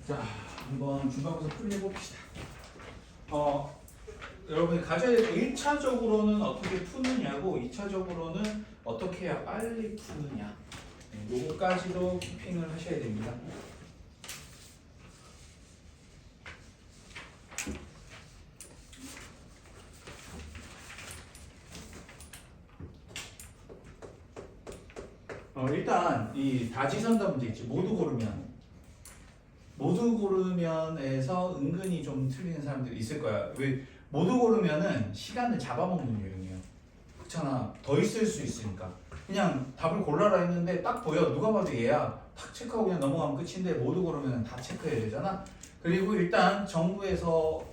자, 한번 중간고사 풀이 해봅시다. 여러분이 가져야 될 1차적으로는 어떻게 푸느냐고 2차적으로는 어떻게 해야 빨리 푸느냐 요거까지도 키핑을 하셔야 됩니다. 일단 이 다지선다 문제 있지. 모두 고르면에서 은근히 좀 틀리는 사람들이 있을 거야. 왜 모두 고르면은 시간을 잡아먹는 유형이에요. 그렇잖아. 더 있을 수 있으니까. 그냥 답을 골라라 했는데 딱 보여. 누가 봐도 얘야. 탁 체크하고 그냥 넘어가면 끝인데 모두 고르면 다 체크해야 되잖아. 그리고 일단 정부에서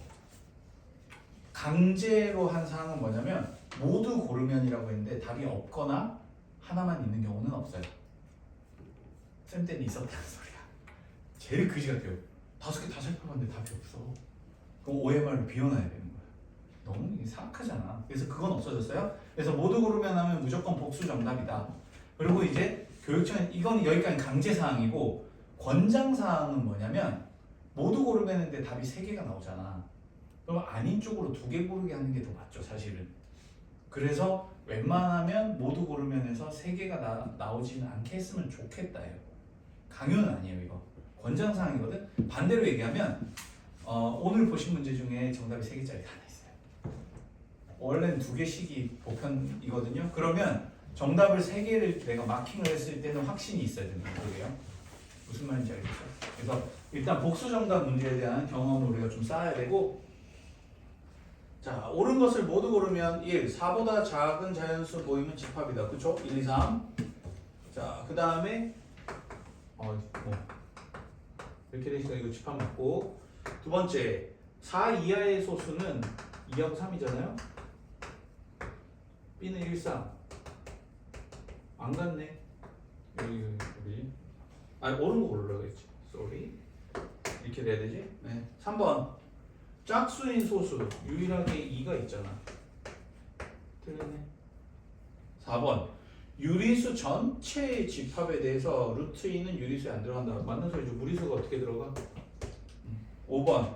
강제로 한 사항은 뭐냐면 모두 고르면이라고 했는데 답이 없거나 하나만 있는 경우는 없어요. 쌤 때는 있었다는 소리야. 제일 그지 같아요. 5개 다 살펴봤는데 답이 없어. 그럼 OMR로 비워놔야 되는 거야. 너무 사악하잖아. 그래서 그건 없어졌어요. 그래서 모두 고르면 하면 무조건 복수 정답이다. 그리고 이제 교육청은 이건 여기까지 강제 사항이고 권장 사항은 뭐냐면 모두 고르면 했는데 답이 3개가 나오잖아. 그럼 아닌 쪽으로 2개 고르게 하는 게 더 맞죠, 사실은. 그래서 웬만하면 모두 고르면에서 3개가 나오지는 않게 했으면 좋겠다요. 강요는 아니에요, 이거. 권장 사항이거든. 반대로 얘기하면 오늘 보신 문제 중에 정답이 3개짜리가 하나 있어요. 원래는 2개씩이 보편이거든요. 그러면 정답을 3개를 내가 마킹을 했을 때는 확신이 있어야 된다는 거예요. 무슨 말인지 알겠죠? 그래서 일단 복수 정답 문제에 대한 경험을 우리가 좀 쌓아야 되고, 자, 옳은 것을 모두 고르면 1, 4보다 작은 자연수 모이면 집합이다. 그쵸? 1, 2, 3. 자, 그 다음에 이렇게 되니까 이거 집합 맞고, 두 번째 4 이하의 소수는 2하고 3이잖아요. B는 1, 3. 안 갔네. 여기 옳은 거 고르라고 했지. sorry. 이렇게 돼야 되지? 네. 3번 짝수인 소수 유일하게 2가 있잖아. 틀렸네. 4번 유리수 전체의 집합에 대해서 루트 2는 유리수에 안 들어간다. 맞는 소리죠. 무리수가 어떻게 들어가? 5번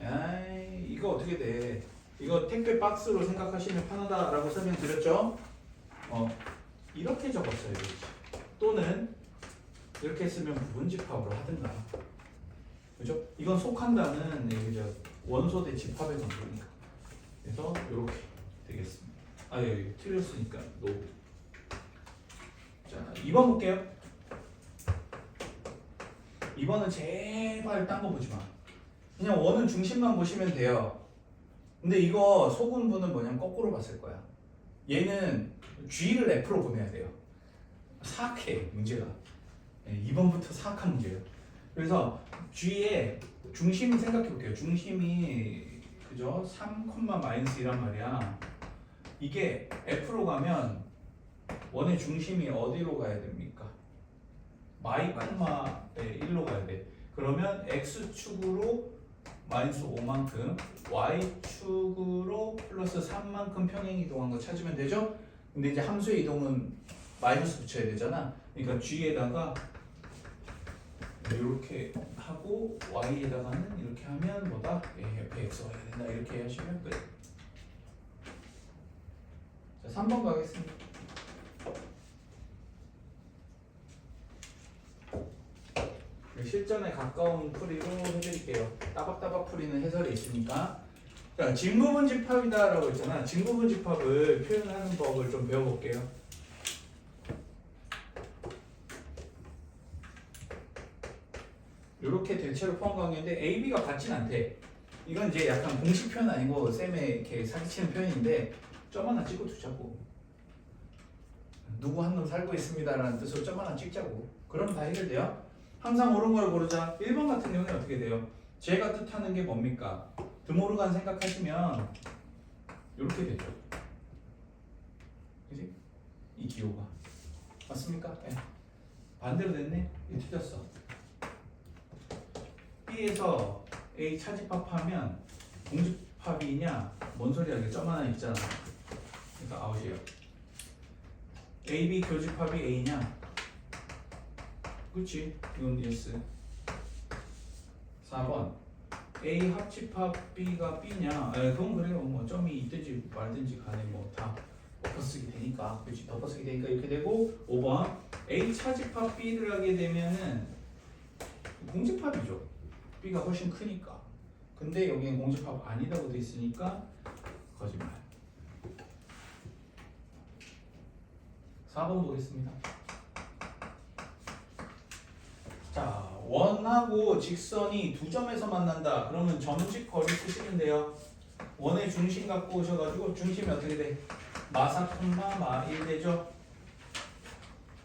아이 이거 어떻게 돼. 이거 택배 박스로 생각하시면 편하다라고 설명드렸죠. 이렇게 적었어야 되지. 또는 이렇게 쓰면 부분집합으로 하든가. 그죠? 이건 속한다는 얘기죠. 원소 대 집합의 정도니까. 그래서 이렇게 되겠습니다. 여기 틀렸으니까 노. 자, 2번 볼게요. 2번은 제발 딴 거 보지 마. 그냥 원은 중심만 보시면 돼요. 근데 이거 소분부는 뭐냐면 거꾸로 봤을 거야. 얘는 G를 F로 보내야 돼요. 사악해 문제가. 2번부터 사악한 문제예요. 그래서 G의 중심 생각해 볼게요. 중심이 그죠? 3,-1란 말이야. 이게 F로 가면 원의 중심이 어디로 가야 됩니까? 마이 콤마 1로 가야 돼. 그러면 X축으로 마이너스 5만큼 Y축으로 플러스 3만큼 평행 이동한 거 찾으면 되죠? 근데 이제 함수의 이동은 마이너스 붙여야 되잖아. 그러니까 G에다가 이렇게 하고 Y에다가는 이렇게 하면 뭐다? fx 와야 된다. 이렇게 하시면 끝. 자, 3번 가겠습니다. 실전에 가까운 풀이로 해드릴게요. 따박따박 풀이는 해설이 있으니까. 자, 진부분집합이다라고 했잖아. 진부분집합을 표현하는 법을 좀 배워볼게요. 이렇게 대체로 포함 관계인데 A, B가 같진 않대. 이건 이제 약간 공식 표현 아니고 쌤의 이렇게 사기치는 표현인데 점 하나 찍어 두자고. 누구 한 놈 살고 있습니다라는 뜻으로 점 하나 찍자고. 그럼 다 해결돼요. 항상 옳은 걸 고르자. 1번 같은 경우는 어떻게 돼요? 제가 뜻하는 게 뭡니까? 드모르간 생각하시면 이렇게 되죠. 그지? 이 기호가 맞습니까? 네. 반대로 됐네? 이게 틀렸어. B에서 A 차집합하면 공집합이냐? 뭔 소리야? 이게 점 하나 있잖아. 그러니까 아웃이에요. AB 교집합이 A냐? 그렇지. 이건 yes. 4번 A 합집합 B가 B냐? 그건 그래요. 뭐 점이 있든지 말든지 간에 뭐 다 덮어쓰기 되니까, 그렇지? 덮어쓰기 되니까 이렇게 되고 5번 A 차집합 B를 하게 되면은 공집합이죠. B가 훨씬 크니까. 근데 여기는 공집합 아니라고 돼 있으니까 거짓말. 4번 보겠습니다. 자, 원하고 직선이 두 점에서 만난다. 그러면 점직 거리 쓰시면 돼요. 원의 중심 갖고 오셔가지고 중심이 어떻게 돼? 마4, 마1 되죠?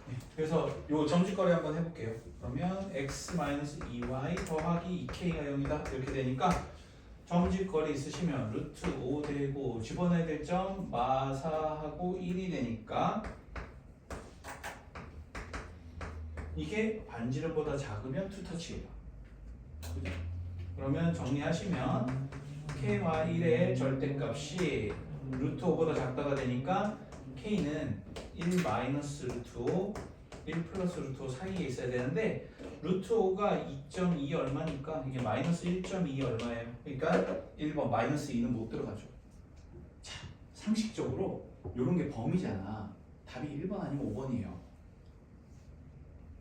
네, 그래서 요 점직 거리 한번 해볼게요. 그러면 x-2y 더하기 2k가 0이다. 이렇게 되니까 점직 거리 있으시면 루트 5 되고 집어내야 될 점 마4하고 1이 되니까 이게 반지름보다 작으면 투터치예요. 그죠? 그러면 정리하시면 k와1의 절대값이 루트 5보다 작다가 되니까 k는 1 마이너스 루트 5, 1 플러스 루트 5 사이에 있어야 되는데 루트 5가 2.2 얼마니까 이게 마이너스 1.2 얼마예요. 그러니까 1번 마이너스 2는 못 들어가죠. 자, 상식적으로 이런 게 범위잖아. 답이 1번 아니면 5번이에요.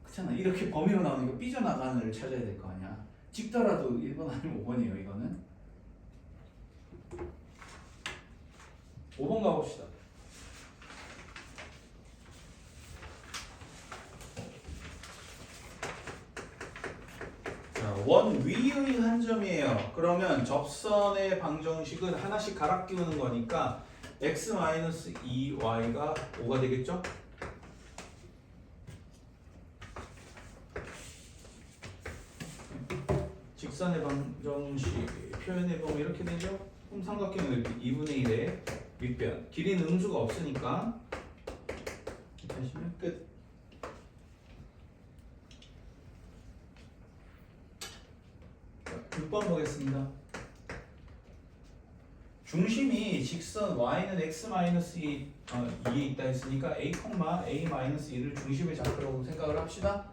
그렇잖아. 이렇게 범위로 나오니까 삐져나가는 을 찾아야 될 거 아니야. 찍더라도 1번 아니면 5번이에요. 이거는 5번 가봅시다. 자, 원 위의 한 점이에요. 그러면 접선의 방정식은 하나씩 갈아 끼우는 거니까 x-2y가 5가 되겠죠? 직선의 방정식 표현해보면 이렇게 되죠? 그럼 삼각형은 2분의 1의 윗변. 길이는 음수가 없으니까 이렇게 하시면 끝. 자, 6번 보겠습니다. 중심이 직선 y는 x-2에 있다 했으니까 a,a-2를 중심에 잡으라고 생각을 합시다.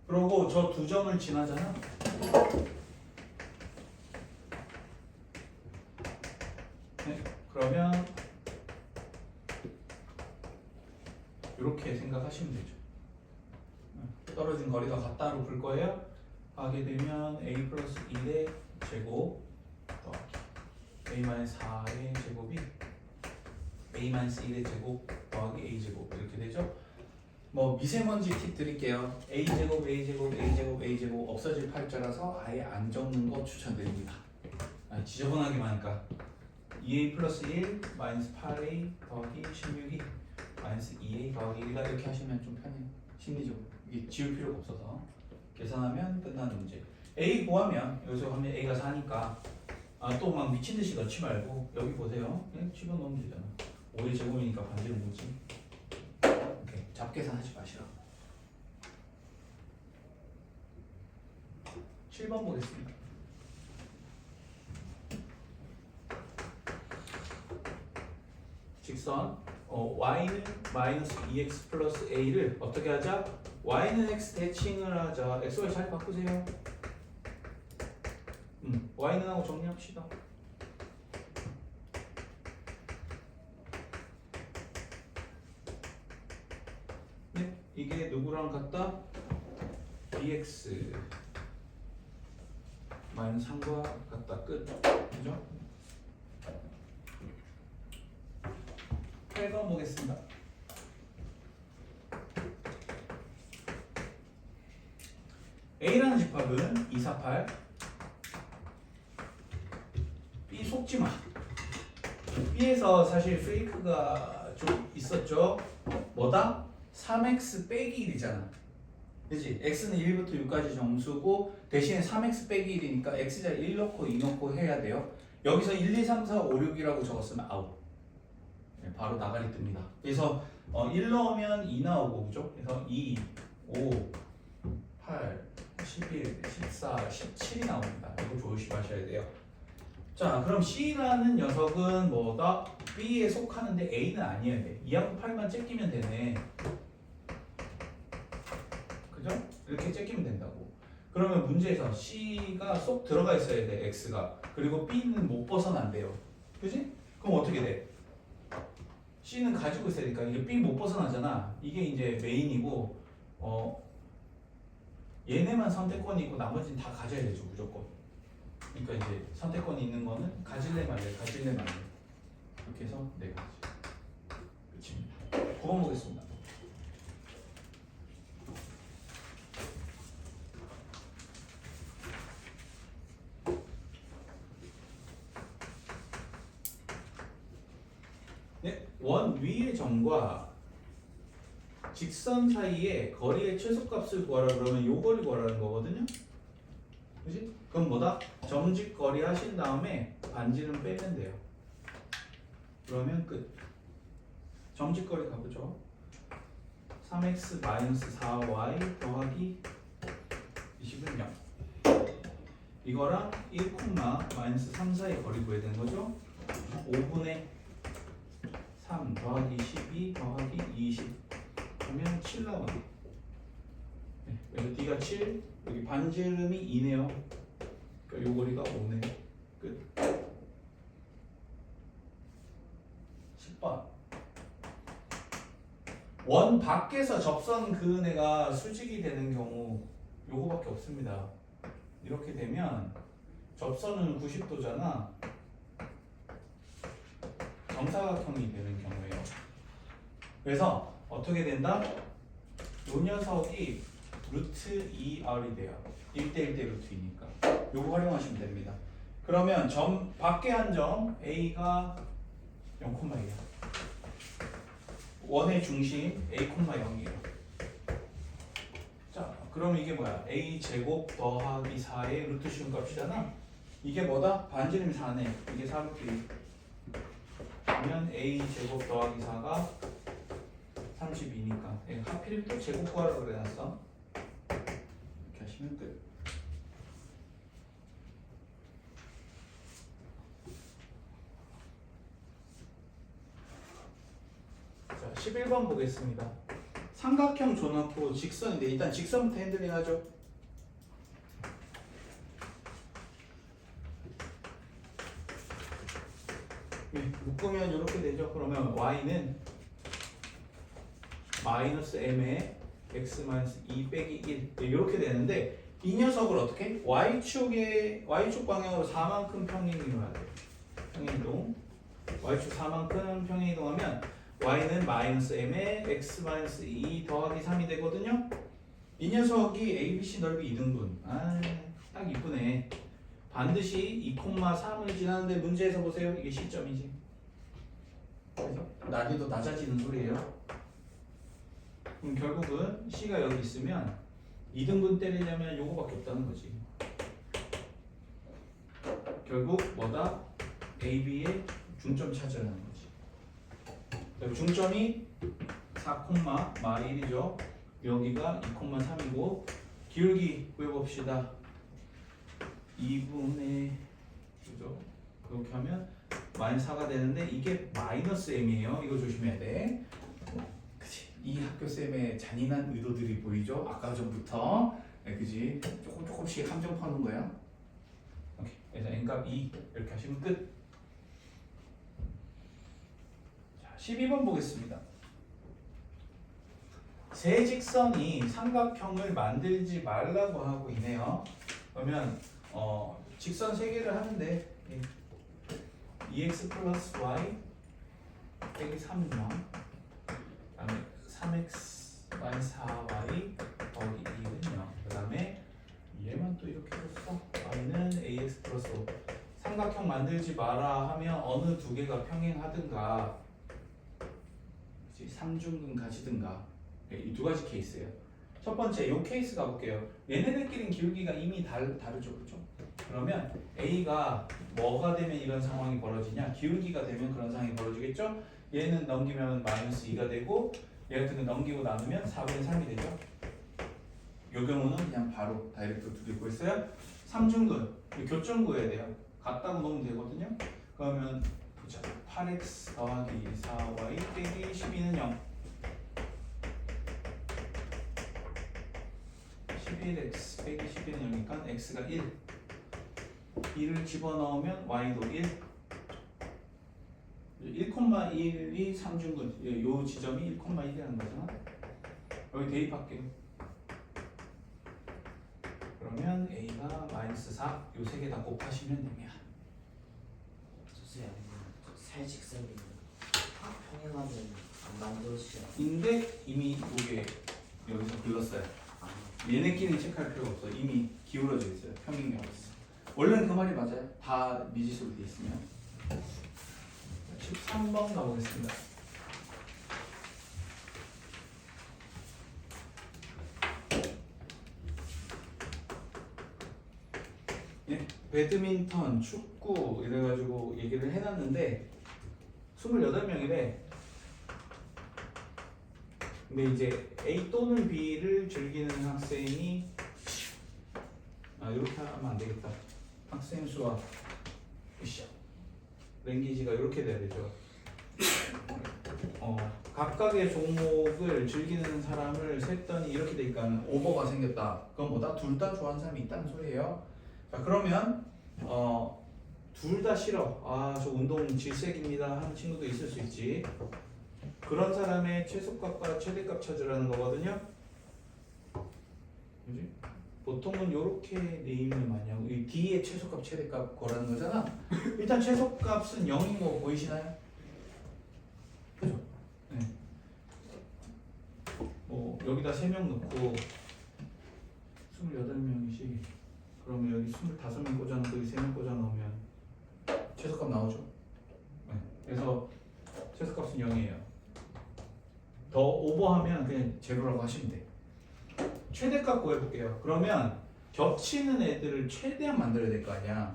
그러고 저 두 점을 지나잖아. 네, 그러면 이렇게 생각하시면 되죠. 떨어진 거리가 같다로 볼 거예요. 하게 되면 a 플러스 1의 제곱 더하기 a-4의 제곱이 a-1의 제곱 더하기 a제곱 이렇게 되죠. 뭐 미세먼지 팁 드릴게요. a제곱, a제곱, a제곱, a제곱 없어질 팔자라서 아예 안 적는 거 추천드립니다. 지저분하기만 하니까 2a 플러스 1 마이너스 8a 더하기 16이 마이너스 2a 더하기 1이다 이렇게 하시면 좀 편해요. 심리적으로 이게 지울 필요가 없어서 계산하면 끝나는 문제. a 구하면 여기서 하면 a가 4니까 또 막 미친듯이 넣지 말고 여기 보세요. 그냥 집어넣으면 되잖아. 5의 제곱이니까 반지름 뭐지? 오케이. 잡계산하지 마시라고. 7번 보겠습니다. 직선 y는 마이너스 2x 플러스 a를 어떻게 하자? y는 x 대칭을 하자. xy 자리 바꾸세요. y는 하고 정리합시다. 네, 이게 누구랑 같다? bx 마이너스 3과 같다. 끝. 그죠? 8번 보겠습니다. A라는 집합은 2, 4, 8 B 속지마. B에서 사실 페이크가 좀 있었죠. 뭐다? 3x 빼기 1이잖아. 그치? x는 1부터 6까지 정수고 대신에 3x 빼기 1이니까 x자리 1 넣고 2 넣고 해야 돼요. 여기서 1, 2, 3, 4, 5, 6이라고 적었으면 아웃. 바로 나가리 뜹니다. 그래서 1 넣으면 2 나오고 그죠? 그래서 2, 5, 8, 11, 14, 17이 나옵니다. 이거 조심하셔야 돼요. 자, 그럼 C라는 녀석은 뭐다? B에 속하는데 A는 아니어야 돼. 2하고 8만 째끼면 되네. 그죠? 이렇게 째끼면 된다고. 그러면 문제에서 C가 쏙 들어가 있어야 돼, X가. 그리고 B는 못 벗어난대요. 그지? 그럼 어떻게 돼? C는 가지고 있어야 되니까 이게 B 못 벗어나잖아. 이게 이제 메인이고 얘네만 선택권이 있고 나머지는 다 가져야 되죠, 무조건. 그러니까 이제 선택권이 있는 거는 가질래 말래, 가질래 말래. 이렇게 해서 네 가지. 끝입니다. 9번 보겠습니다. 네, 원 위의 점과 직선 사이의 거리의 최소값을 구하라 그러면 요 거리 구하라는 거거든요. 그지? 그럼 뭐다? 점직거리 하신 다음에 반지름 빼면 돼요. 그러면 끝. 점직거리 가보죠. 3x 4y 더하기 20은 0. 이거랑 1, -3 사이 거리 구해야 되는 거죠. 5분의 3 더하기 12 더하기 20 하면 7 나오네. 네, 그래서 D가 7, 여기 반지름이 2네요. 그러니까 요 거리가 5네. 끝. 10번. 원 밖에서 접선 그은혜가 수직이 되는 경우 요거밖에 없습니다. 이렇게 되면 접선은 90도잖아. 정사각형이 되는 경우예요. 그래서 어떻게 된다? 요 녀석이 루트 2r이 돼요. 1대1대 루트 2니까 요거 활용하시면 됩니다. 그러면 점 밖에 한 점 A가 0,2야. 원의 중심 A,0이에요. 자, 그럼 이게 뭐야? A 제곱 더하기 4의 루트 쉬운 값이잖아. 이게 뭐다? 반지름이 4네. 이게 4루트 2. 그러면 A 제곱 더하기 4가 32니까 하필 또 제곱 구하라고 그래놨어. 이렇게 하시면 끝. 자, 11번 보겠습니다. 삼각형 줘놓고 직선인데 일단 직선부터 핸들링 하죠. 네, 묶으면 이렇게 되죠. 그러면 y는 마이너스 m에 x 마이너스 2 빼기 1 이렇게 되는데 이 녀석을 어떻게? y축 방향으로 4만큼 평행이동해야 돼요. 평행이동. y축 4만큼 평행이동하면 y는 마이너스 m에 x 마이너스 2 더하기 3이 되거든요. 이 녀석이 ABC 넓이 2등분. 아, 딱 이쁘네. 반드시 2,3을 지나는데 문제에서 보세요. 이게 시점이지. 그래서 난이도 낮아지는 소리예요. 그럼 결국은 C가 여기 있으면 2등분 때리려면 요거밖에 없다는 거지. 결국 뭐다? AB의 중점 찾으라는 거지. 중점이 4,1이죠. 여기가 2,3이고 기울기 구해봅시다. 2분의 그죠? 그렇게 하면 마이너스 4가 되는데 이게 마이너스 m이에요. 이거 조심해야 돼. 그치? 이 학교 쌤의 잔인한 의도들이 보이죠? 아까 전부터. 네, 그지? 조금씩 함정 파는 거야. 오케이. 그래서 n값 2 이렇게 하시면 끝. 자, 12번 보겠습니다. 세 직선이 삼각형을 만들지 말라고 하고 있네요. 그러면 직선 세 개를 하는데 2x 플러스 y 빼기 3은 0 그다음에 3x 마이너스 4y 더하기 2는 0 그다음에 얘만 또 이렇게 줬어. y는 ax 플러스 5 삼각형 만들지 마라 하면 어느 두 개가 평행하든가 삼중근 가지든가 이 두 가지 케이스예요. 첫 번째 이 케이스 가볼게요. 얘네들끼리는 기울기가 이미 다르죠, 그렇죠? 그러면 A가 뭐가 되면 이런 상황이 벌어지냐? 기울기가 되면 그런 상황이 벌어지겠죠? 얘는 넘기면 마이너스 2가 되고 얘 같은 거 넘기고 나누면 4분의 3이 되죠? 이 경우는 그냥 바로 다이렉트 두 개 구했어요. 삼중근 교점 구해야 돼요. 같다고 놓으면 되거든요. 그러면 보자. 8x 더하기 4y 빼기 12는 0 11x 빼기 11은 0이니까 x가 1. 2를 집어넣으면 y도 1. 1,1이 삼중근, 요 지점이 1,1이라는 거잖아. 여기 대입할게요. 그러면 a가 마이너스 4, 요 세 개 다 곱하시면 됩니다. 선생님, 살직선이 평행하면 안 만들어지죠. 인데 이미 이게 여기서 글렀어요. 얘네끼리 체크할 필요가 없어. 이미 기울어져 있어요. 평행이라고 있어. 원래는 그 말이 맞아요. 다 미지수로 돼 있으면. 13번 가보겠습니다. 예, 배드민턴, 축구 이래가지고 얘기를 해놨는데 28명이래. 근데 이제 A 또는 B를 즐기는 학생이 이렇게 하면 안 되겠다. 학생 수와 랭귀지가 이렇게 돼야 되죠. 각각의 종목을 즐기는 사람을 셌더니 이렇게 되니까 오버가 생겼다. 그건 뭐다? 둘 다 좋아하는 사람이 있다는 소리예요. 자, 그러면 둘 다 싫어. 저 운동 질색입니다 하는 친구도 있을 수 있지. 그런 사람의 최소값과 최대값 찾으라는 거거든요. 그지? 보통은 이렇게 네임을 많이 하고 이 D의 최소값 최대값 거라는 거잖아. 일단 최소값은 0인 거 보이시나요? 그죠? 네. 뭐 여기다 3명 넣고 28명이지. 그러면 여기 25명 꽂아놓고 여기 3명 꽂아놓으면 최소값 나오죠? 네. 그래서 최소값은 0이에요. 더 오버하면 그냥 제로라고 하시면 돼. 최대값 구해볼게요. 그러면 겹치는 애들을 최대한 만들어야 될 거 아니야.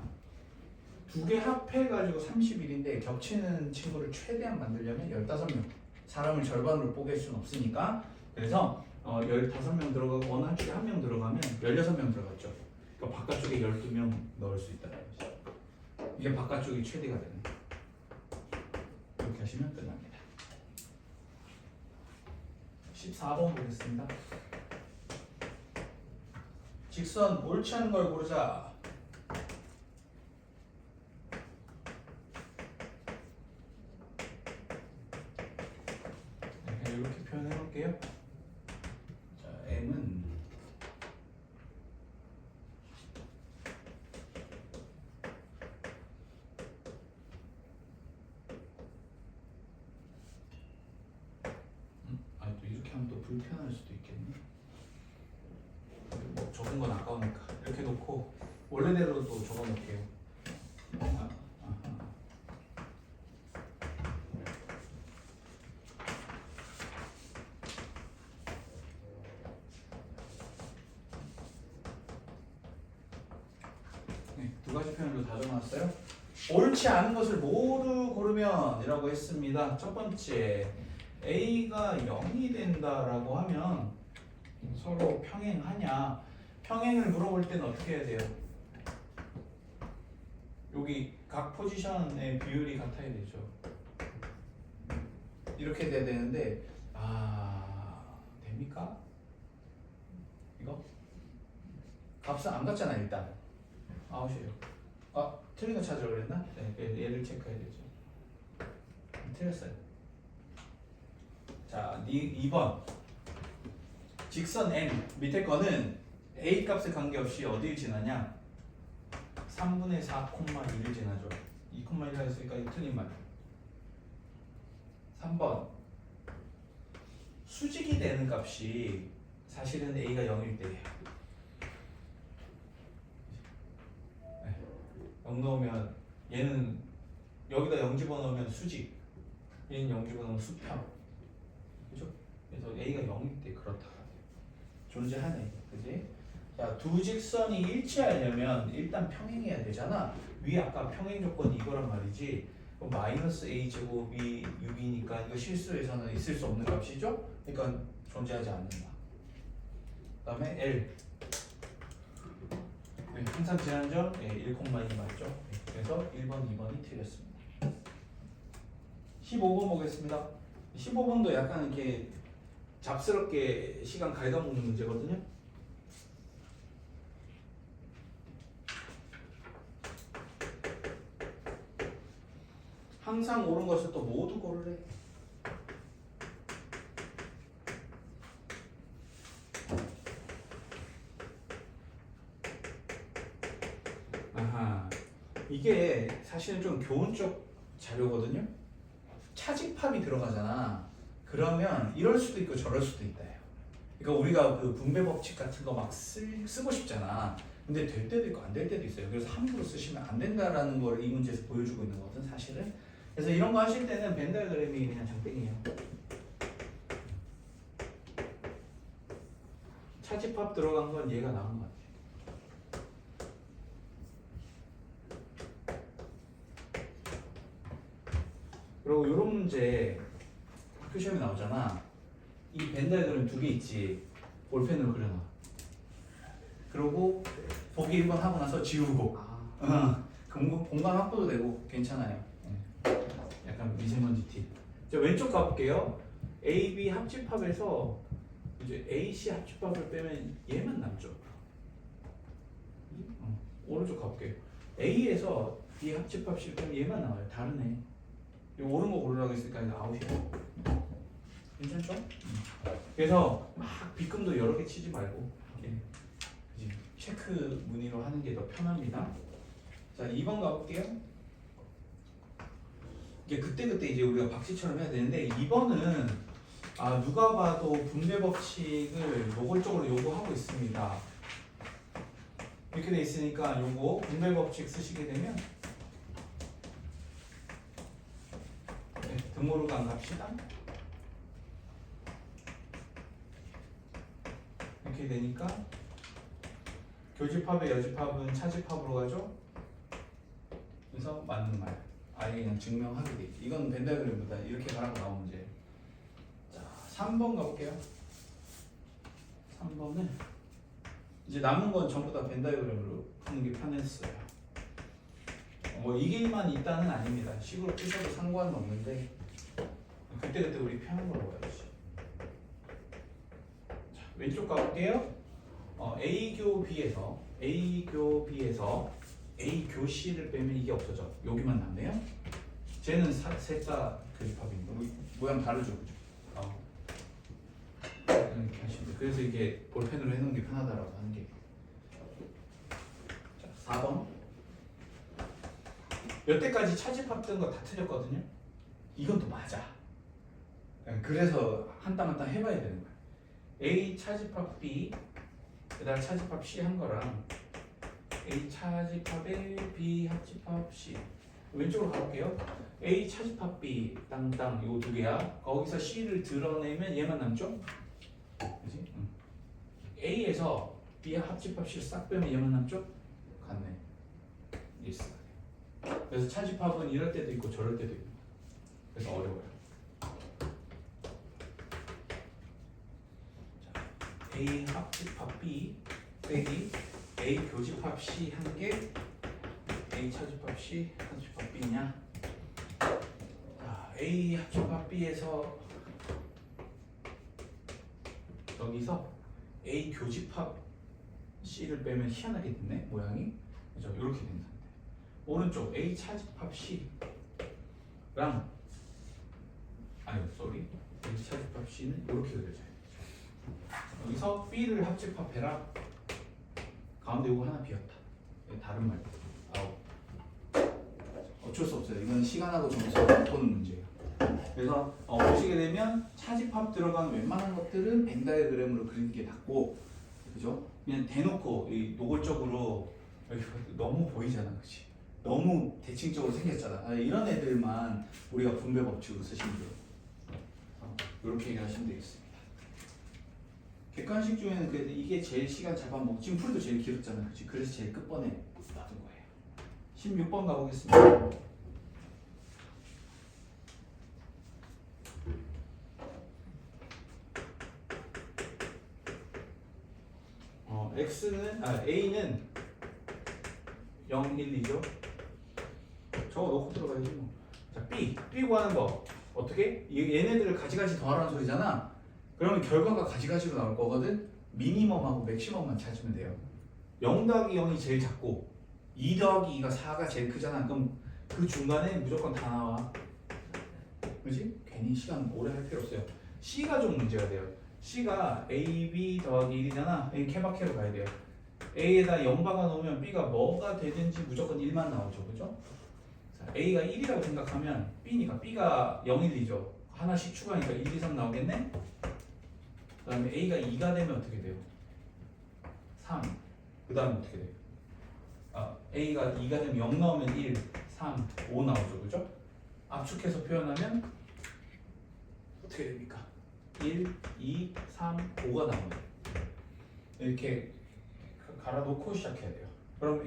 두 개 합해가지고 31인데 겹치는 친구를 최대한 만들려면 15명. 사람을 절반으로 뽀갤 수는 없으니까. 그래서 15명 들어가고 어느 한쪽에 1명 들어가면 16명 들어갔죠. 그러니까 바깥쪽에 12명 넣을 수 있다는 거죠. 이게 바깥쪽이 최대가 되는 거예요. 이렇게 하시면 끝납니다. 14번 보겠습니다. 직선 옳지 않은 걸 고르자. 네, 그냥 이렇게 표현해 볼게요. 자, M은 또 이렇게 하면 또 불편할 수도 있겠네. 뭐 적은 건 아까우니까 이렇게 놓고 원래대로 또 적어 놓을게요. 네, 두 가지 표현으로 다 적어놨어요. 옳지 않은 것을 모두 고르면 이라고 했습니다. 첫 번째 A가 0이 된다라고 하면 서로 평행하냐? 평행을 물어볼 때는 어떻게 해야 돼요? 여기 각 포지션의 비율이 같아야 되죠. 이렇게 돼야 되는데 됩니까? 이거? 값은 안 같잖아 일단. 아웃이에요. 틀린 거 찾으려고 그랬나? 네, 얘를 체크해야 되죠. 틀렸어요. 자, 2번. 직선 M 밑에 거는 A 값에 관계없이 어디를 지나냐? 3분의 4,1을 지나죠. 2,1을 했으니까 이 틀린 말. 3번. 수직이 되는 값이 사실은 A가 0일 때예요. 0 넣으면 얘는 여기다 0 집어넣으면 수직, 얘는 0 집어넣으면 수평. 그죠? 그래서 A가 0일 때 그렇다. 존재하네. 그지? 자, 두 직선이 일치하려면 일단 평행해야 되잖아. 위 아까 평행 조건이 이거란 말이지. 마이너스 A 제곱이 6이니까 이거 실수에서는 있을 수 없는 값이죠? 그러니까 존재하지 않는다. 그 다음에 L. 네, 항상 지난 점 1,2 맞죠? 네, 그래서 1번, 2번이 틀렸습니다. 15번 보겠습니다. 15번도 약간 이렇게 잡스럽게 시간 갉아먹는 문제거든요. 항상 옳은 것을 또 모두 고르래. 아하, 이게 사실은 좀 교훈적 자료거든요. 차집합이 들어가잖아. 그러면 이럴 수도 있고 저럴 수도 있다. 그러니까 우리가 그 분배 법칙 같은 거 막 쓰고 싶잖아. 근데 될 때도 있고 안 될 때도 있어요. 그래서 함부로 쓰시면 안 된다라는 걸 이 문제에서 보여주고 있는 거거든, 사실은. 그래서 이런 거 하실 때는 벤 다이어그램이 그냥 장땡이에요. 차집합 들어간 건 얘가 나온 것 같아. 그리고 이런 문제 학교 시험에 나오잖아. 이 벤 다이어그램 두 개 있지. 볼펜으로 그려놔. 그리고 보기 1번 하고 나서 지우고. 공간 확보도 되고 괜찮아요. 약간 미세먼지 팁. 자, 왼쪽 가볼게요. A, B 합집합에서 이제 A, C 합집합을 빼면 얘만 남죠. 오른쪽 가볼게요. A에서 B 합집합 씩 빼면 얘만 나와요. 다르네. 이거 옳은 거 고르라고 했으니까 이거 아웃이에요. 괜찮죠? 그래서 막 빗금도 여러 개 치지 말고 이렇게 체크 무늬로 하는 게 더 편합니다. 자, 2번 가볼게요. 이게 그때그때 이제 우리가 박씨처럼 해야 되는데 2번은 누가 봐도 분배 법칙을 노골적으로 요구하고 있습니다. 이렇게 돼 있으니까 요거 분배 법칙 쓰시게 되면 등모르간 갑시다. 이렇게 되니까 교집합의 여집합은 차집합으로 가죠. 그래서 맞는 말. 아예 그냥 증명하게 돼 있지. 이건 벤 다이어그램보다 이렇게 가라고 나온 문제. 자, 3번 가볼게요. 3번은 이제 남은 건 전부 다 벤 다이어그램으로 푸는 게 편했어요. 뭐 이게만 있다는 아닙니다. 식으로 푸셔도 상관은 없는데 그때그때 우리 편한 걸로 가야지. 자, 왼쪽 가볼게요. A교 B에서 A 교 C를 빼면 이게 없어져. 여기만 남네요. 쟤는 셋 다 교집합입니다. 모양 다르죠, 그죠? 이렇게 하시면 돼요. 그래서 이게 볼펜으로 해놓는 게 편하다라고 하는 게. 자, 4번. 여태까지 차집합 뜬 거 다 틀렸거든요. 이건 또 맞아. 그래서 한 땀 한 땀 해봐야 되는 거야. A 차집합 B, 그다음 차집합 C 한 거랑 A 차집합에 B 합집합 C. 왼쪽으로 가볼게요. A 차집합 B 땅땅 이거 두 개야. 거기서 C를 드러내면 얘만 남죠? 그지? A에서 B 합집합 C를 싹 빼면 얘만 남죠? 같네. 일스. 그래서 차집합은 이럴 때도 있고 저럴 때도 있고. 그래서 어려워요. 자, A 합집합 B 빼기 A 교집합 C 한 개, A 차집합 C 합집합 B냐? 자, A 합집합 B에서 여기서 A 교집합 C를 빼면 희한하게 됐네 모양이. 그죠? 이렇게 된 상태. 오른쪽 A 차집합 C랑 A 차집합 C는 이렇게 그려져요. 여기서 B를 합집합해라. 가운데 이거 하나 비었다. 다른 말. 어쩔 수 없어요. 이건 시간하고 점수를 바꾸는 문제예요. 그래서 보시게 되면 차집합 들어간 웬만한 것들은 벤 다이어그램으로 그리는 게 낫고, 그죠? 그냥 대놓고 이 노골적으로 여기 너무 보이잖아, 그렇지? 너무 대칭적으로 생겼잖아. 이런 애들만 우리가 분배 법칙으로 쓰시면 돼요. 이렇게 얘기하시면 되겠습니다. 객관식 중에는 그래도 이게 제일 시간 잡아먹고 지금 풀이도 제일 길었잖아요, 그렇지? 그래서 제일 끝번에 놔둔 거예요. 16번 가보겠습니다. A는 0, 1, 2죠. 저거 넣고 들어가야지 뭐. 자, B 구하는 거 어떻게? 얘네들을 가지가지 더하라는 소리잖아. 그러면 결과가 가지가지로 나올 거거든. 미니멈하고 맥시멈만 찾으면 돼요. 0 더하기 0이 제일 작고 2 더하기 2가 4가 제일 크잖아. 그럼 그 중간에 무조건 다 나와. 그지? 괜히 시간 오래 할 필요 없어요. C가 좀 문제가 돼요. C가 AB 더하기 1이잖아. A 케바케로 가야 돼요. A에다 0 박아 놓으면 B가 뭐가 되든지 무조건 1만 나오죠. 그죠? 자, A가 1이라고 생각하면 B니까 B가 0, 1, 2죠. 하나씩 추가하니까 1, 2, 3 나오겠네? 그 다음에 A가 2가 되면 어떻게 돼요? 3. 그 다음에 어떻게 돼요? A가 2가 되면 0 나오면 1, 3, 5 나오죠. 그죠? 압축해서 표현하면 어떻게 됩니까? 1, 2, 3, 5가 나옵니다. 이렇게 갈아놓고 시작해야 돼요. 그럼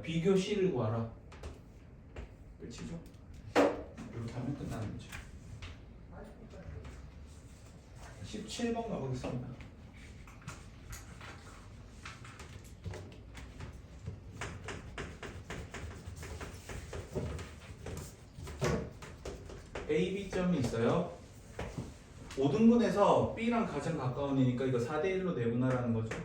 비교 C를 구하라. 끝이죠? 이렇게 하면 끝나는 거죠. 17번 가보겠습니다. A, B점이 있어요. 5등분해서 B랑 가장 가까운 이니까 이거 4대1로 내분할하는 거죠.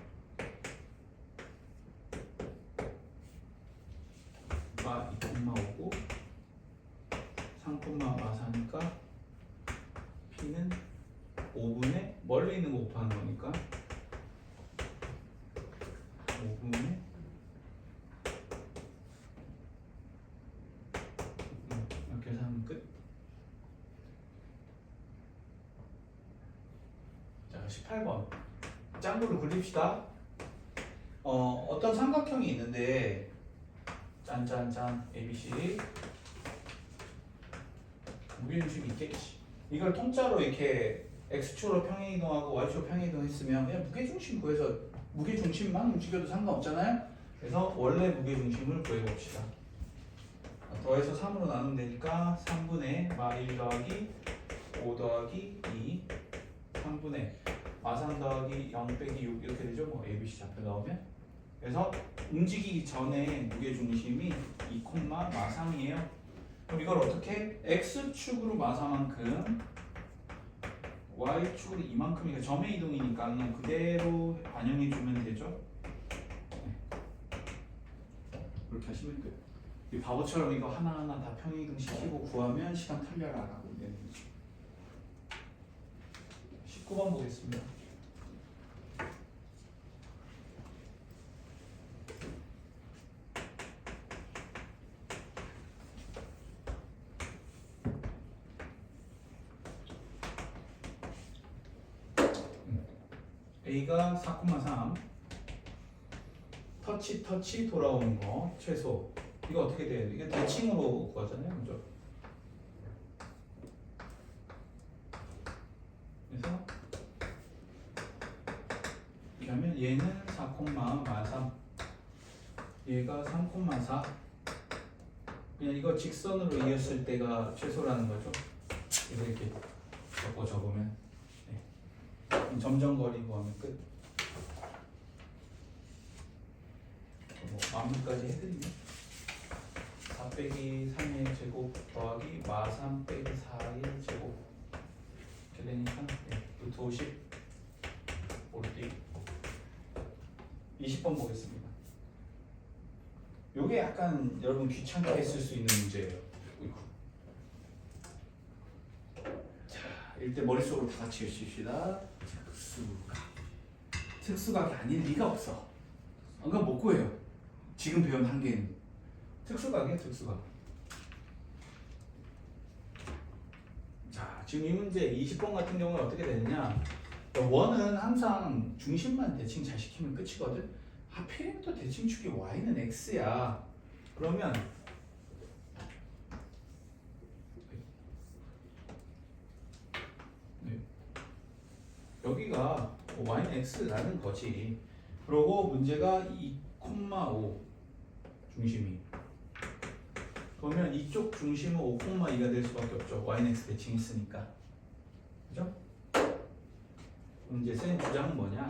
마 2,5고 3,4니까 P는 5분의 멀리 있는 거 곱하는 거니까 5분의 이렇게 해서 하면 끝. 자, 18번 짱구를 굴립시다. 어떤 삼각형이 있는데 짠짠짠 ABC 무게중심이 있겠지. 이걸 통짜로 이렇게 X축으로 평행이동하고 Y축으로 평행이동했으면 그냥 무게중심 구해서 무게중심만 움직여도 상관없잖아요. 그래서 원래 무게중심을 구해봅시다. 더해서 3으로 나누면 되니까 3분의 마1 더하기 5 더하기 2 3분의 마3 더하기 0 빼기 6 이렇게 되죠. 뭐 ABC 좌표 나오면. 그래서 움직이기 전에 무게중심이 2, 마3이에요. 그럼 이걸 어떻게? X축으로 마4만큼 Y축으로 이만큼이니까 점의 이동이니까 그냥 그대로 반영해주면 되죠. 이렇게 하시면 돼요. 이 바보처럼 이거 하나하나 다 평행이동 시키고 구하면 시간 탄력을 안 하고 되는 거죠. 19번 보겠습니다. A가 4,3 터치 돌아오는 거 최소 이거 어떻게 돼요? 이게 대칭으로 구하잖아요. 그죠? 그래서 이렇게 하면 얘는 4,3 얘가 3,4 그냥 이거 직선으로 이었을 때가 최소라는 거죠. 그래서 이렇게 적으면 점점거리 구하면 끝. 뭐 마무리까지 해드리면 4 빼기 3의 제곱 더하기 마3 빼기 4의 제곱 이렇게 되니까 루트 50 오르기 20번 보겠습니다. 요게 약간 여러분 귀찮게 했을 수 있는 문제예요. 자, 일단 머릿속으로 다 같이 해주십시다. 특수각이 아닐 리가 없어. 그건 못 구해요. 지금 배운 한계는 특수각이에요. 특수각. 자, 지금 이 문제 20번 같은 경우는 어떻게 되느냐, 원은 항상 중심만 대칭 잘 시키면 끝이거든. 하필이면 또 대칭축이 y는 x야. 그러면 여기가 y는 x라는 거지. 그리고 문제가 2,5 중심이. 그러면 이쪽 중심은 5,2가 될 수밖에 없죠. y는 x 대칭했으니까. 그죠? 이제 쌤 주장은 뭐냐?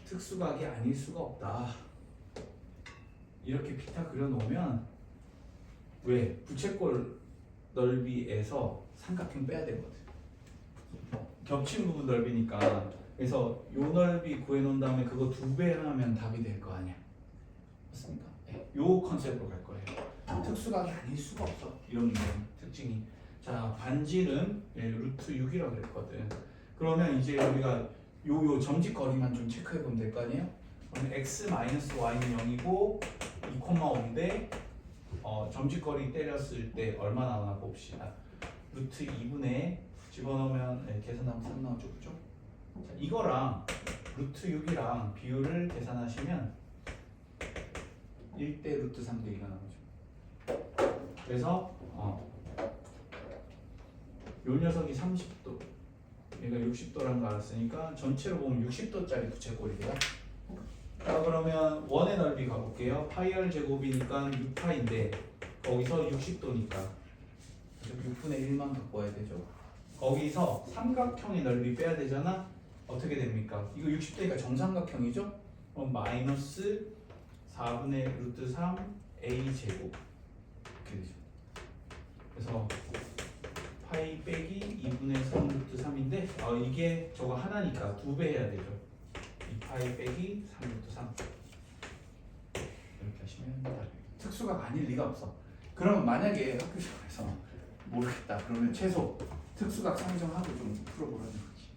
특수각이 아닐 수가 없다. 이렇게 피타 그려놓으면 왜? 부채꼴 넓이에서 삼각형 빼야 되거든. 겹친 부분 넓이니까. 그래서 요 넓이 구해놓은 다음에 그거 2배 하면 답이 될 거 아니야. 맞습니까? 네. 요 컨셉으로 갈 거예요. 특수각이 아닐 수가 없어. 이런 문제는 특징이. 자, 반지름 루트 6이라고 그랬거든. 그러면 이제 우리가 요 점짓거리만 좀 체크해 보면 될 거 아니에요? 그러면 x-y는 0이고 2,5인데 점짓거리 때렸을 때 얼마 나오나 봅시다. 루트 2분의 집어넣으면 계산하면 3 나오죠, 그죠? 자, 이거랑 루트 6이랑 비율을 계산하시면 1대 루트 3대 2가 나오죠. 그래서 요 녀석이 30도, 얘가 60도라는 거 알았으니까 전체로 보면 60도짜리 부채꼴이 돼요. 자, 그러면 원의 넓이 가볼게요. 파이 r 제곱이니까 6파인데 거기서 60도니까 6분의 1만 갖고 와야 되죠. 거기서 삼각형의 넓이 빼야 되잖아. 어떻게 됩니까? 이거 60도니까 정삼각형이죠? 그럼 마이너스 4분의 루트 3 a 제곱 이렇게 되죠. 그래서 파이 빼기 2분의 3 루트 3인데 이게 저거 하나니까 2배 해야 되죠. 2파이 빼기 3 루트 3 이렇게 하시면 답입니다. 특수가 아닐 리가 없어. 그럼 만약에 학교 시험에서 모르겠다 그러면 최소 특수각 상정하고 좀 풀어보라는 거지.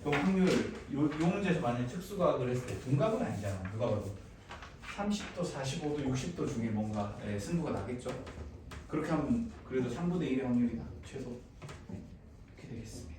그 확률 요 문제에서 만약에 특수각을 했을 때 둔각은 아니잖아. 누가 봐도 30도, 45도, 60도 중에 뭔가 승부가 나겠죠. 그렇게 하면 그래도 3분의 1의 확률이 나 최소 이렇게 되겠습니다.